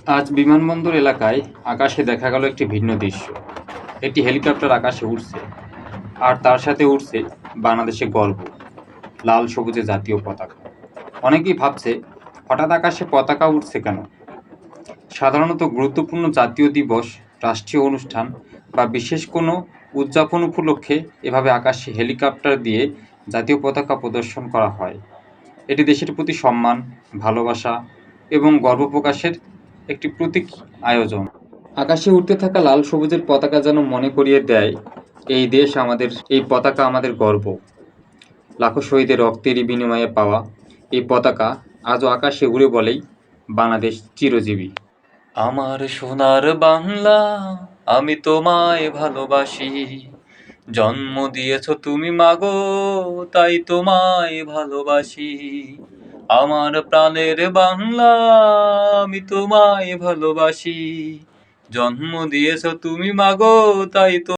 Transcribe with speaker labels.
Speaker 1: আজ বিমানবন্দর এলাকায় আকাশে দেখা গেল একটি ভিন্ন দৃশ্য। একটি হেলিকপ্টার আকাশে উড়ছে, আর তার সাথে উড়ছে বাংলাদেশের গর্ব, লাল সবুজে জাতীয় পতাকা। অনেকেই ভাবছে, হঠাৎ আকাশে পতাকা উড়ছে কেন? সাধারণত গুরুত্বপূর্ণ জাতীয় দিবস, রাষ্ট্রীয় অনুষ্ঠান বা বিশেষ কোনো উদযাপন উপলক্ষে এভাবে আকাশে হেলিকপ্টার দিয়ে জাতীয় পতাকা প্রদর্শন করা হয়। এটি দেশের প্রতি সম্মান, ভালোবাসা এবং গর্ব প্রকাশের একটি প্রতীক আয়োজন। আকাশে উড়তে থাকা লাল সবুজের পতাকা যেন মনে করিয়ে দেয়, এই দেশ আমাদের, এই পতাকা আমাদের গর্ব। লাখো শহীদের রক্তেরই বিনিময়ে পাওয়া এই পতাকা আজও আকাশে উড়ে বলেই বাংলাদেশ চিরজীবী। আমার সোনার বাংলা, আমি তোমায় ভালোবাসি। জন্ম দিয়েছ তুমি মাগো, তাই তোমায় ভালোবাসি। আমার প্রাণের বাংলা, আমি তোমায় ভালোবাসি। জন্ম দিয়েছ তুমি মাগো, তাই তো